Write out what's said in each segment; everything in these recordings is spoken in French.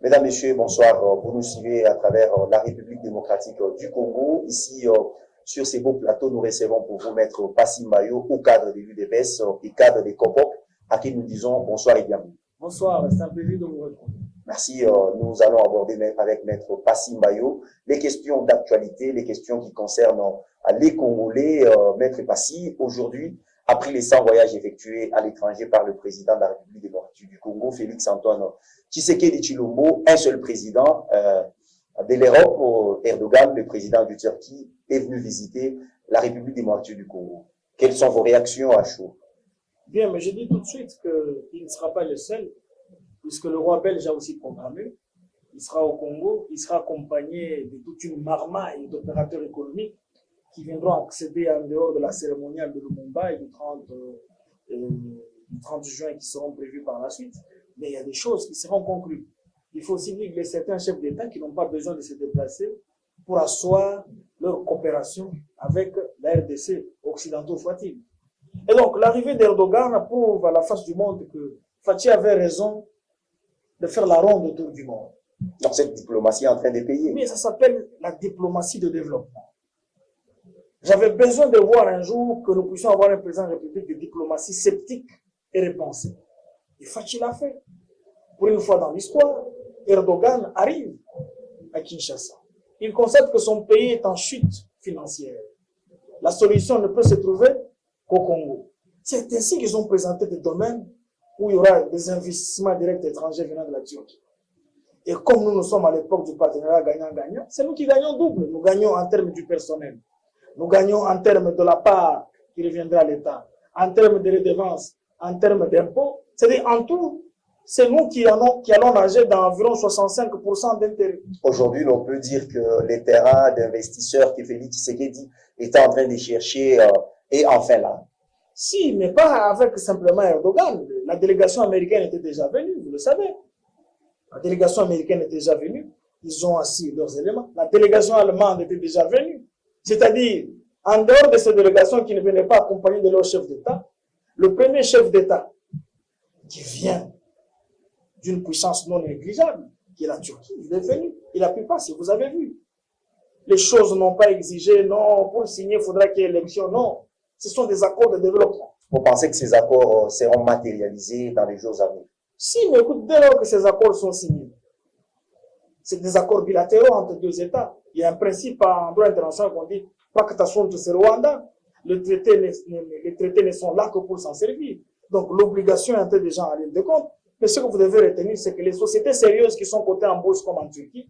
Mesdames, Messieurs, bonsoir. Vous nous suivez à travers la République démocratique du Congo. Ici, sur ces beaux plateaux, nous recevons pour vous Maître Passim Mayo, au cadre de l'UDPS et cadre des COPOC, à qui nous disons bonsoir et bienvenue. Bonsoir, c'est un plaisir de vous retrouver. Merci. Nous allons aborder avec Maître Passim Mayo les questions d'actualité, les questions qui concernent les Congolais. Maître Passim, aujourd'hui, après les 100 voyages effectués à l'étranger par le président de la République démocratique du Congo, Félix-Antoine Tshisekedi Tshilombo, un seul président de l'Europe, Erdogan, le président du Turquie, est venu visiter la République démocratique du Congo. Quelles sont vos réactions à chaud? Bien, mais je dis tout de suite qu'il ne sera pas le seul, puisque le roi belge a aussi programmé. Il sera au Congo, il sera accompagné de toute une marmaille d'opérateurs économiques qui viendront accéder en dehors de la cérémoniale de Lumumba et du 30 juin qui seront prévues par la suite. Mais il y a des choses qui seront conclues. Il faut aussi dire que certains chefs d'État qui n'ont pas besoin de se déplacer pour asseoir leur coopération avec la RDC, occidentaux soit-il. Et donc, l'arrivée d'Erdogan prouve à la face du monde que Fatih avait raison de faire la ronde autour du monde. Donc, cette diplomatie est en train de payer. Mais ça s'appelle la diplomatie de développement. J'avais besoin de voir un jour que nous puissions avoir un président de la République de diplomatie sceptique et répensée. Et Fatih l'a fait. Pour une fois dans l'histoire, Erdogan arrive à Kinshasa. Il constate que son pays est en chute financière. La solution ne peut se trouver qu'au Congo. C'est ainsi qu'ils ont présenté des domaines où il y aura des investissements directs étrangers venant de la Turquie. Et comme nous sommes à l'époque du partenariat gagnant-gagnant, c'est nous qui gagnons double. Nous gagnons en termes du personnel. Nous gagnons en termes de la part qui reviendra à l'État, en termes de redevances, en termes d'impôts. C'est-à-dire, en tout, c'est nous qui allons nager dans environ 65% d'intérêt. Aujourd'hui, on peut dire que les terrains d'investisseurs que Félix Tshisekedi est en train de chercher est enfin là. Si, mais pas avec simplement Erdogan. La délégation américaine était déjà venue, vous le savez. La délégation américaine était déjà venue. Ils ont assis leurs éléments. La délégation allemande était déjà venue. C'est-à-dire, en dehors de ces délégations qui ne venaient pas accompagner de leur chef d'État, le premier chef d'État qui vient d'une puissance non négligeable, qui est la Turquie, il est venu. Il a pu passer, vous avez vu. Les choses n'ont pas exigé, non, pour signer, il faudra qu'il y ait élection, non. Ce sont des accords de développement. Vous pensez que ces accords seront matérialisés dans les jours à venir? Si, mais écoute, dès lors que ces accords sont signés, c'est des accords bilatéraux entre deux États. Il y a un principe en droit international qu'on dit pacta sunt servanda. Les traités ne sont là que pour s'en servir. Donc l'obligation est entre des gens à ligne de compte. Mais ce que vous devez retenir, c'est que les sociétés sérieuses qui sont cotées en bourse comme en Turquie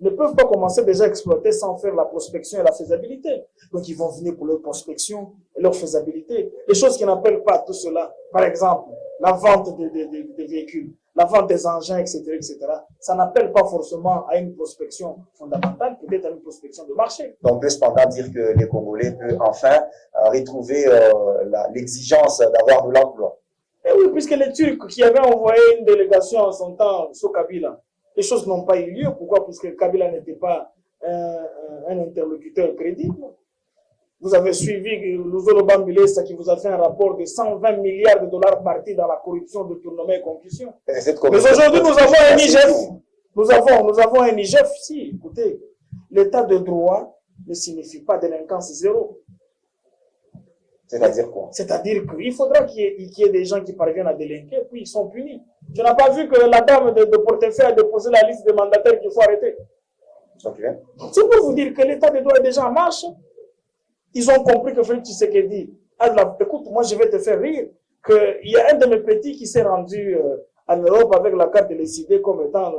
ne peuvent pas commencer déjà à exploiter sans faire la prospection et la faisabilité. Donc ils vont venir pour leur prospection et leur faisabilité. Les choses qui n'appellent pas tout cela, par exemple, la vente des véhicules, la vente des engins, etc., ça n'appelle pas forcément à une prospection fondamentale, peut-être à une prospection de marché. Donc, on peut cependant dire que les Congolais peuvent enfin retrouver l'exigence d'avoir de l'emploi. Et oui, puisque les Turcs qui avaient envoyé une délégation en son temps sur Kabila, les choses n'ont pas eu lieu. Pourquoi? Puisque Kabila n'était pas un interlocuteur crédible. Vous avez suivi Luzolo Bambilesa qui vous a fait un rapport de 120 milliards de dollars partis dans la corruption, détournement et concussion. Mais aujourd'hui, nous avons un IGF. Nous avons un IGF. Si, écoutez, l'état de droit ne signifie pas délinquance zéro. C'est-à-dire quoi? C'est-à-dire qu'il faudra qu'il y ait des gens qui parviennent à délinquer, puis ils sont punis. Tu n'as pas vu que la dame de portefeuille a déposé la liste des mandataires qu'il faut arrêter. Okay. C'est pour vous dire que l'état de droit est déjà en marche. Ils ont compris que Félix Tshisekedi, écoute, moi je vais te faire rire, qu'il y a un de mes petits qui s'est rendu en Europe avec la carte de l'ECD comme étant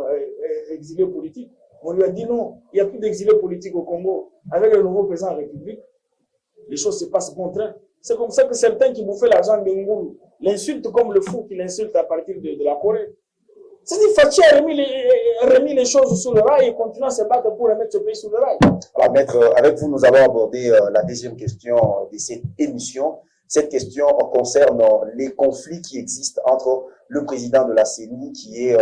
exilé politique. On lui a dit non, il n'y a plus d'exilé politique au Congo. Avec le nouveau président de la République, les choses se passent bon train. C'est comme ça que certains qui bouffaient l'argent de Ngulu l'insultent comme le fou qui l'insulte à partir de la Corée. C'est-à-dire Fatih a remis les choses sur le rail et continue à se battre pour remettre ce pays sur le rail. Alors, Maître, avec vous, nous allons aborder la deuxième question de cette émission. Cette question concerne les conflits qui existent entre le président de la CENI, qui est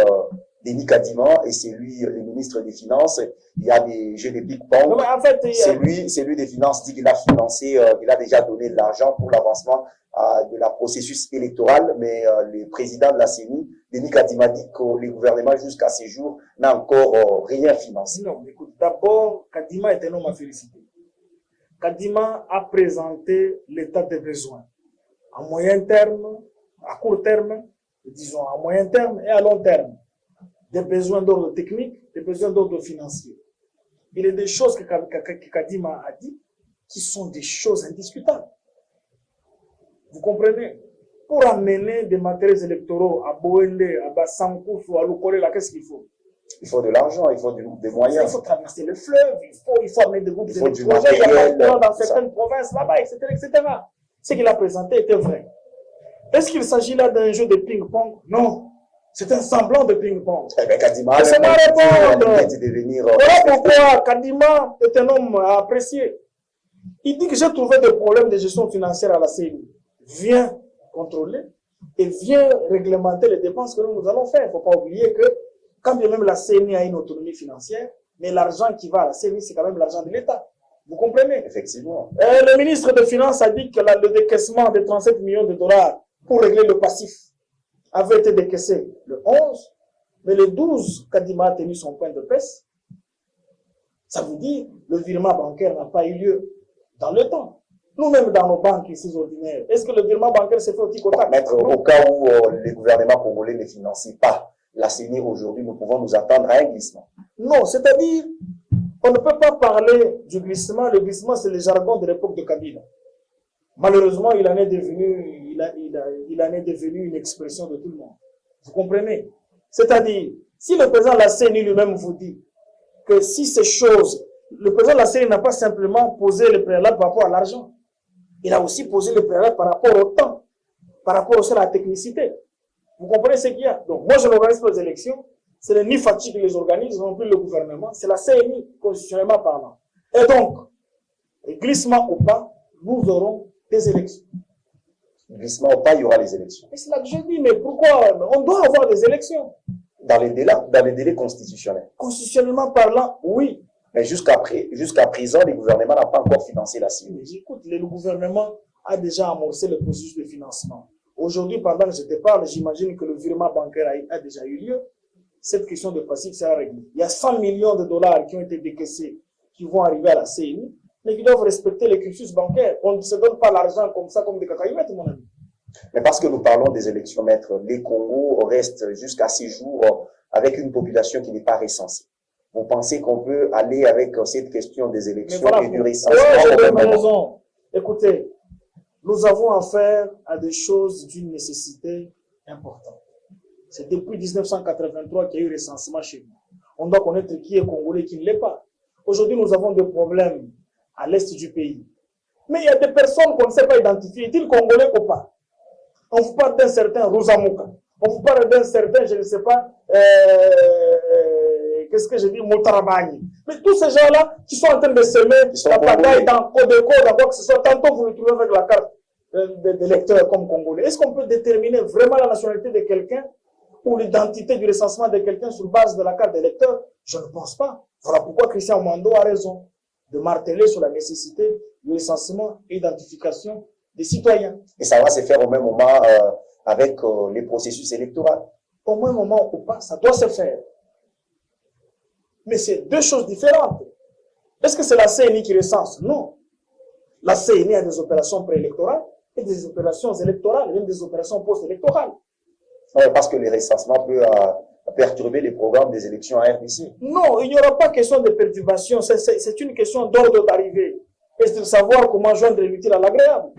Denis Kadima, et c'est lui, le ministre des Finances. Il y a des jeux de Big Bang. En fait, c'est lui des Finances dit qu'il a financé, il a déjà donné de l'argent pour l'avancement de la processus électoral, mais le président de la CENI Denis Kadima dit que le gouvernement jusqu'à ce jour n'a encore rien financé. Non, écoute, d'abord, Kadima est un homme à féliciter. Kadima a présenté l'état des besoins à moyen terme, à court terme, disons à moyen terme et à long terme. Des besoins d'ordre technique, des besoins d'ordre financier. Il y a des choses que Kadima a dit qui sont des choses indiscutables. Vous comprenez? Pour amener des matériels électoraux à Boende, à Bassankouf, à Lukolela, qu'est-ce qu'il faut? Il faut de l'argent, il faut des moyens. Il faut traverser le fleuve, il faut amener des groupes d'électrogènes. Il y a dans certaines provinces là-bas, etc., etc. Ce qu'il a présenté était vrai. Est-ce qu'il s'agit là d'un jeu de ping-pong? Non. C'est un semblant de ping-pong. Eh bien, Kadima, laissez-moi répondre. Voilà pourquoi Kadima est un homme à apprécier. Il dit que j'ai trouvé des problèmes de gestion financière à la CNI. Viens contrôler et viens réglementer les dépenses que nous allons faire. Il ne faut pas oublier que quand bien même la CNI a une autonomie financière, mais l'argent qui va à la CNI, c'est quand même l'argent de l'État. Vous comprenez? Effectivement. Le ministre des Finances a dit que le décaissement de 37 millions de dollars pour régler le passif avait été décaissé le 11, mais le 12, Kadima a tenu son point de presse. Ça veut dire que le virement bancaire n'a pas eu lieu dans le temps. Nous-mêmes, dans nos banques ici ordinaires, est-ce que le virement bancaire s'est fait au tic-au-tac? Maître, au cas où les gouvernements congolais ne financent pas la CENI aujourd'hui, nous pouvons nous attendre à un glissement. Non, c'est-à-dire, on ne peut pas parler du glissement. Le glissement, c'est le jargon de l'époque de Kabila. Malheureusement, il en est devenu une expression de tout le monde. Vous comprenez? C'est-à-dire, si le président de la CENI lui-même vous dit que si ces choses, le président de la CENI n'a pas simplement posé le préalable par rapport à l'argent, il a aussi posé le préalable par rapport au temps, par rapport aussi à la technicité. Vous comprenez ce qu'il y a? Donc, moi, je n'organise pas les élections. Ce n'est ni Fatih qui les organise, non plus le gouvernement. C'est la CNI, constitutionnellement parlant. Et donc, glissement ou pas, nous aurons des élections. Glissement ou pas, il y aura les élections. Et c'est là que je dis, mais pourquoi? On doit avoir des élections. Dans les délais constitutionnels. Constitutionnellement parlant, oui. Mais jusqu'à présent, le gouvernement n'a pas encore financé la CENI. Mais écoute, le gouvernement a déjà amorcé le processus de financement. Aujourd'hui, pendant que je te parle, j'imagine que le virement bancaire a déjà eu lieu. Cette question de passif sera réglée. Il y a 100 millions de dollars qui ont été décaissés, qui vont arriver à la CNI, mais qui doivent respecter les cursus bancaires. On ne se donne pas l'argent comme ça, comme des cacahuètes, mon ami. Mais parce que nous parlons des élections, maître, les Congo restent jusqu'à ces jours avec une population qui n'est pas recensée. Vous pensez qu'on peut aller avec cette question des élections voilà, et du recensement? Oui, j'ai raison. Écoutez, nous avons affaire à des choses d'une nécessité importante. C'est depuis 1983 qu'il y a eu recensement chez nous. On doit connaître qui est congolais et qui ne l'est pas. Aujourd'hui, nous avons des problèmes à l'est du pays. Mais il y a des personnes qu'on ne sait pas identifier. Est-il congolais ou pas? On vous parle d'un certain Rosamouka. On vous parle d'un certain, je ne sais pas, qu'est-ce que je dis, Moutarabani. Mais tous ces gens-là qui sont en train de semer la pagaille dans Codeco, dans quoi que ce soit, tantôt vous le trouvez avec la carte d'électeur comme congolais. Est-ce qu'on peut déterminer vraiment la nationalité de quelqu'un ou l'identité du recensement de quelqu'un sur base de la carte d'électeur? Je ne pense pas. Voilà pourquoi Christian Mando a raison de marteler sur la nécessité du recensement et d'identification des citoyens. Et ça va se faire au même moment avec les processus électoraux. Au même moment ou pas, ça doit se faire. Mais c'est deux choses différentes. Est-ce que c'est la CNI qui recense? Non. La CNI a des opérations préélectorales et des opérations électorales, même des opérations post-électorales. Oui, parce que le recensement peut perturber les programmes des élections à RDC. Non, il n'y aura pas question de perturbation. C'est une question d'ordre d'arrivée. Et de savoir comment joindre l'utile à l'agréable.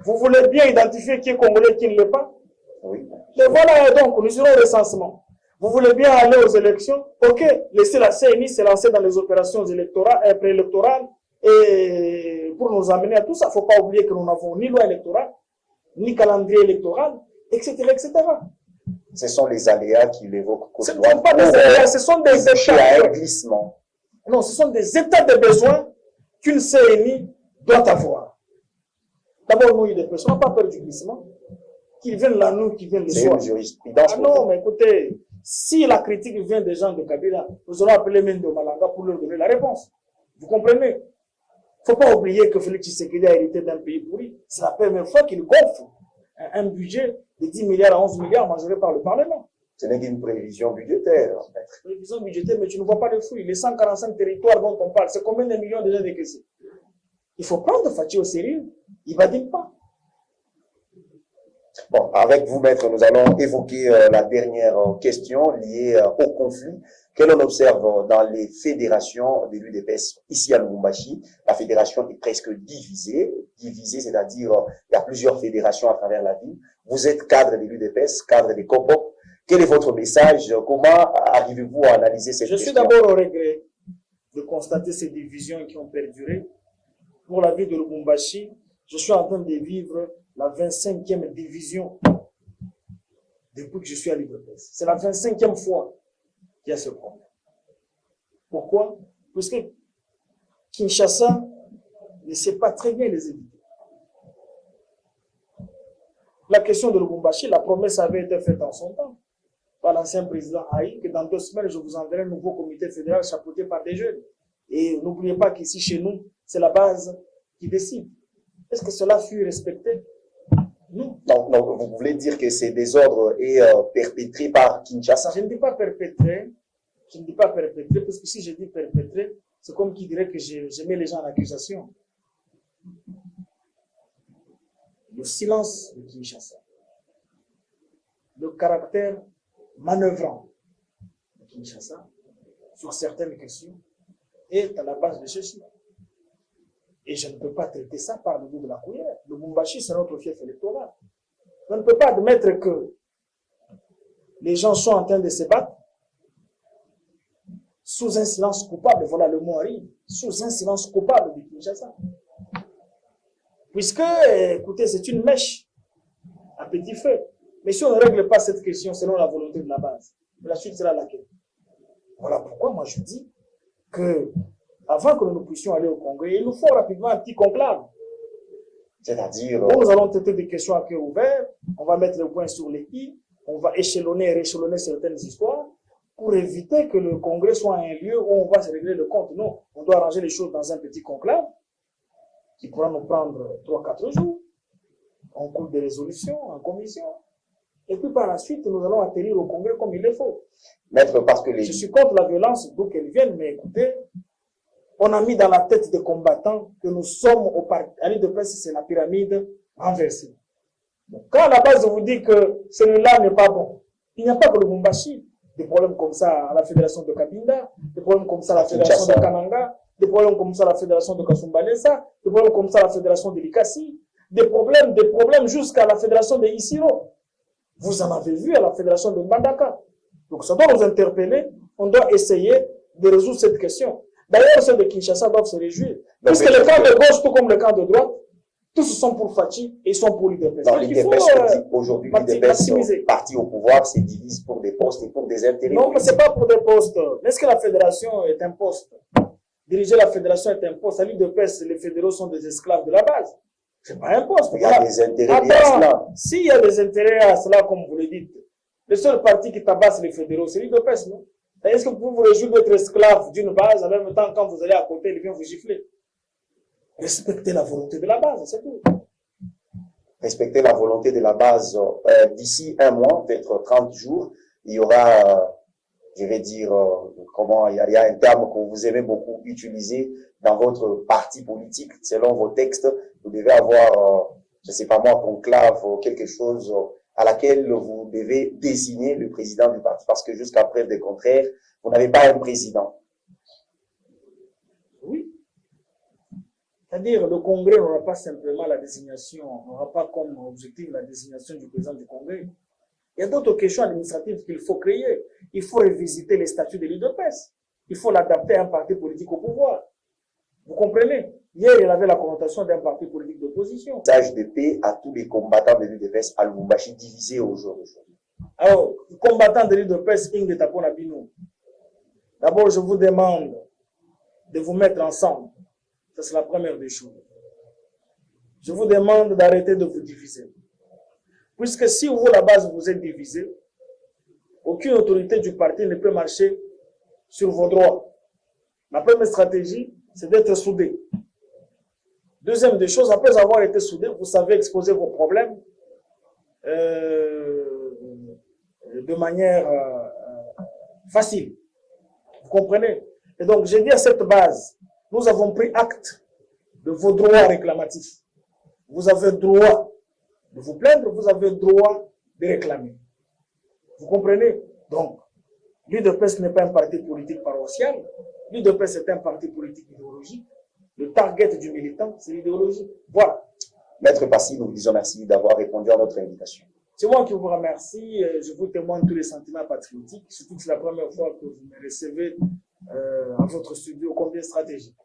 Vous voulez bien identifier qui est congolais et qui ne l'est pas? Oui. Et voilà, donc, nous irons au recensement. Vous voulez bien aller aux élections? Ok, laissez la CNI se lancer dans les opérations préélectorales et pour nous amener à tout ça. Il ne faut pas oublier que nous n'avons ni loi électorale, ni calendrier électoral, etc., etc. Ce sont les aléas qui l'évoquent. Ce ne sont pas des aléas, ce sont des états. Glissement. Non, ce sont des états de besoin qu'une CNI doit avoir. D'abord, nous, des personnes n'ont pas peur du glissement. Qu'ils viennent la nuit, qu'ils viennent le soir. C'est une jurisprudence. Ah non, mais écoutez, si la critique vient des gens de Kabila, nous allons appeler Mendo Malanga pour leur donner la réponse. Vous comprenez? Il ne faut pas oublier que Félix Tshisekedi a hérité d'un pays pourri. C'est la première fois qu'il gonfle un budget de 10 milliards à 11 milliards majoré par le Parlement. Ce n'est qu'une prévision budgétaire, maître. Prévision budgétaire, mais tu ne vois pas de fruits. Les 145 territoires dont on parle, c'est combien de millions déjà décaissés? Il faut prendre Fatih au sérieux. Il ne va dire pas. Bon, avec vous, maître, nous allons évoquer la dernière question liée au conflit que l'on observe dans les fédérations de l'UDPS ici à Lubumbashi. La fédération est presque divisée, c'est-à-dire il y a plusieurs fédérations à travers la ville. Vous êtes cadre de l'UDPS, cadre des COPOP. Quel est votre message? Comment arrivez-vous à analyser cette question? Je suis d'abord au regret de constater ces divisions qui ont perduré. Pour la ville de Lubumbashi, je suis en train de vivre la 25e division depuis que je suis à l'UDPS. C'est la 25e fois qu'il y a ce problème. Pourquoi? Parce que Kinshasa ne sait pas très bien les éviter. La question de Lubumbashi, la promesse avait été faite en son temps par l'ancien président Haï, que dans 2 semaines, je vous enverrai un nouveau comité fédéral chapeauté par des jeunes. Et n'oubliez pas qu'ici, chez nous, c'est la base qui décide. Est-ce que cela fut respecté? Non. Donc, vous voulez dire que ces désordres est perpétré par Kinshasa? Je ne dis pas perpétré, parce que si je dis perpétré, c'est comme qui dirait que je mets les gens en accusation. Le silence de Kinshasa, le caractère manœuvrant de Kinshasa sur certaines questions est à la base de ceci. Et je ne peux pas traiter ça par le bout de la cuillère. Le Lubumbashi, c'est notre fief électoral. On ne peut pas admettre que les gens sont en train de se battre sous un silence coupable. Voilà, le mot arrive. Sous un silence coupable de Kinshasa. Puisque, écoutez, c'est une mèche à petit feu. Mais si on ne règle pas cette question selon la volonté de la base, la suite sera laquelle? Voilà pourquoi moi je dis que avant que nous puissions aller au Congrès, il nous faut rapidement un petit conclave. C'est-à-dire... Nous allons traiter des questions à cœur ouvert, on va mettre le point sur les i, on va échelonner et réchelonner certaines histoires pour éviter que le Congrès soit un lieu où on va se régler le compte. Non, on doit arranger les choses dans un petit conclave qui pourra nous prendre 3-4 jours. On coule des résolutions en commission. Et puis par la suite, nous allons atterrir au Congrès comme il le faut. Maître, parce que Je suis contre la violence d'où qu'elle vienne, mais écoutez, on a mis dans la tête des combattants que nous sommes au parti. À l'UDPS, c'est la pyramide renversée. Donc, quand à la base, on vous dit que celui-là n'est pas bon, il n'y a pas que le Lubumbashi. Des problèmes comme ça à la fédération de Kabinda, des problèmes comme ça à la fédération de Kananga, des problèmes comme ça à la fédération de Kasumbalesa, des problèmes comme ça à la fédération de Likasi, des problèmes jusqu'à la fédération de Isiro. Vous en avez vu à la fédération de Mbandaka. Donc ça doit nous interpeller, on doit essayer de résoudre cette question. D'ailleurs, ceux de Kinshasa doivent se réjouir. Parce que le camp de gauche, tout comme le camp de droite, tous sont pour Fatih et ils sont pour l'UDPS. Dans l'UDPS, aujourd'hui, l'UDPS, parti au pouvoir, se divise pour des postes et pour des intérêts. Non, mais ce n'est pas pour des postes. Est-ce que la fédération est un poste? Diriger la fédération est un poste. À l'UDPS, les fédéraux sont des esclaves de la base. Ce n'est pas un poste. Il y a des intérêts liés à cela. S'il y a des intérêts à cela, comme vous le dites, le seul parti qui tabasse les fédéraux, c'est l'UDPS, non? Est-ce que vous pouvez vous réjouir d'être esclave d'une base, en même temps, quand vous allez à côté, il vient vous gifler? Respectez la volonté de la base, c'est tout. Respecter la volonté de la base. D'ici un mois, peut-être 30 jours, il y aura, je vais dire, il y a un terme que vous aimez beaucoup utiliser dans votre parti politique, selon vos textes. Vous devez avoir, je ne sais pas moi, conclave, quelque chose à laquelle vous devez désigner le président du parti. Parce que jusqu'à preuve du contraire, vous n'avez pas un président. Oui. C'est-à-dire, le Congrès n'aura pas simplement la désignation, n'aura pas comme objectif la désignation du président du Congrès. Il y a d'autres questions administratives qu'il faut créer. Il faut revisiter les statuts de l'UDPS. Il faut l'adapter à un parti politique au pouvoir. Vous comprenez? Hier, il avait la connotation d'un parti politique d'opposition. Message de paix à tous les combattants de l'UDPS à Lubumbashi divisés aujourd'hui. Alors, combattants de l'UDPS, Inge Tapona Bino. D'abord, je vous demande de vous mettre ensemble. Ça, c'est la première des choses. Je vous demande d'arrêter de vous diviser. Puisque si vous, la base, vous êtes divisés, aucune autorité du parti ne peut marcher sur vos droits. La première stratégie, c'est d'être soudé. Deuxième des choses, après avoir été soudé, vous savez exposer vos problèmes de manière facile. Vous comprenez? Et donc, j'ai dit à cette base, nous avons pris acte de vos droits réclamatifs. Vous avez le droit de vous plaindre, vous avez le droit de réclamer. Vous comprenez? Donc, l'UDPS n'est pas un parti politique paroissial. L'UDPS est un parti politique idéologique. Le target du militant, c'est l'idéologie. Voilà. Maître Passy, nous vous disons merci d'avoir répondu à notre invitation. C'est moi qui vous remercie. Je vous témoigne tous les sentiments patriotiques. Surtout que c'est la première fois que vous me recevez à votre studio combien stratégique.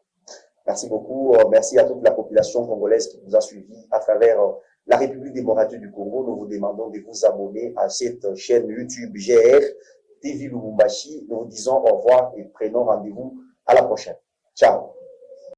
Merci beaucoup. Merci à toute la population congolaise qui nous a suivis à travers la République démocratique du Congo. Nous vous demandons de vous abonner à cette chaîne YouTube GR TV Lubumbashi. Nous vous disons au revoir et prenons rendez-vous à la prochaine. Ciao.